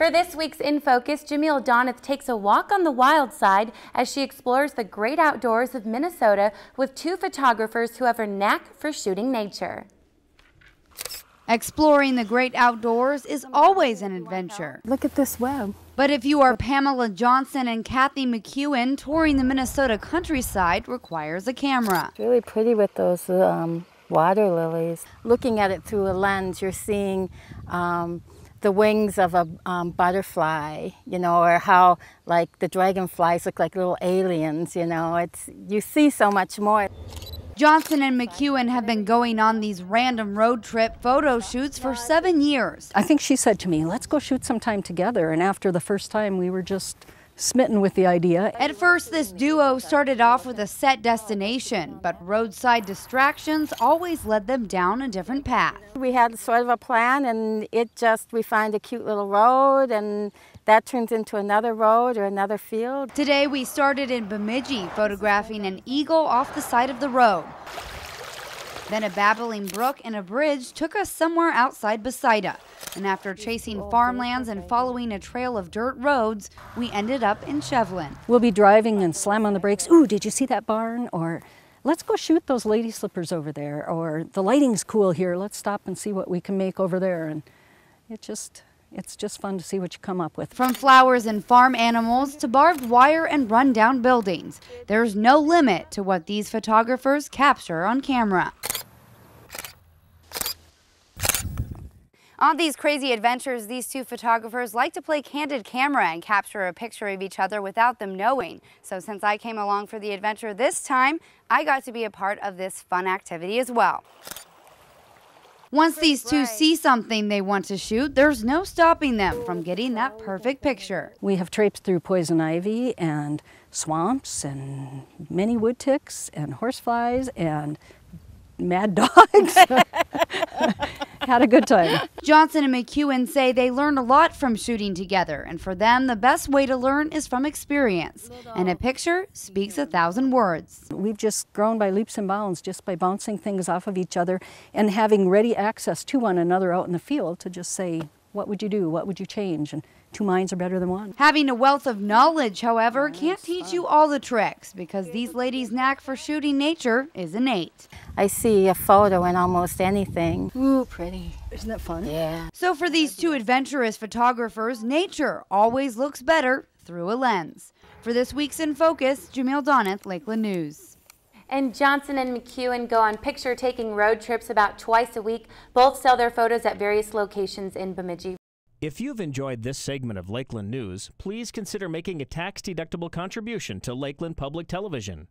For this week's In Focus, Jamil Donith takes a walk on the wild side as she explores the great outdoors of Minnesota with two photographers who have a knack for shooting nature. Exploring the great outdoors is always an adventure. Look at this web. But if you are Pamela Johnson and Kathy McEwen, touring the Minnesota countryside requires a camera. It's really pretty with those water lilies. Looking at it through a lens, you're seeing the wings of a butterfly, you know, or how like the dragonflies look like little aliens, you know. You see so much more. Johnson and McEwen have been going on these random road trip photo shoots for 7 years. I think she said to me, let's go shoot some time together. And after the first time, we were just smitten with the idea. At first, this duo started off with a set destination, but roadside distractions always led them down a different path. We had sort of a plan, and we find a cute little road, and that turns into another road or another field. Today, we started in Bemidji, photographing an eagle off the side of the road. Then a babbling brook and a bridge took us somewhere outside Besida. And after chasing farmlands and following a trail of dirt roads, we ended up in Shevlin. We'll be driving and slam on the brakes. Ooh, did you see that barn? Or let's go shoot those lady slippers over there. Or the lighting's cool here. Let's stop and see what we can make over there. And it's just fun to see what you come up with. From flowers and farm animals to barbed wire and run-down buildings, there's no limit to what these photographers capture on camera. On these crazy adventures, these two photographers like to play candid camera and capture a picture of each other without them knowing. So since I came along for the adventure this time, I got to be a part of this fun activity as well. Once these two see something they want to shoot, there's no stopping them from getting that perfect picture. We have traipsed through poison ivy and swamps and many wood ticks and horseflies and mad dogs. Had a good time. Johnson and McEwen say they learned a lot from shooting together, and for them, the best way to learn is from experience. And a picture speaks 1,000 words. We've just grown by leaps and bounds just by bouncing things off of each other and having ready access to one another out in the field to just say, what would you do? What would you change? And two minds are better than one. Having a wealth of knowledge, however, can't teach you all the tricks because these ladies' knack for shooting nature is innate. I see a photo in almost anything. Ooh, pretty. Isn't that fun? Yeah. So for these two adventurous photographers, nature always looks better through a lens. For this week's In Focus, Jamil Donith, Lakeland News. And Johnson and McEwen go on picture-taking road trips about twice a week. Both sell their photos at various locations in Bemidji. If you've enjoyed this segment of Lakeland News, please consider making a tax-deductible contribution to Lakeland Public Television.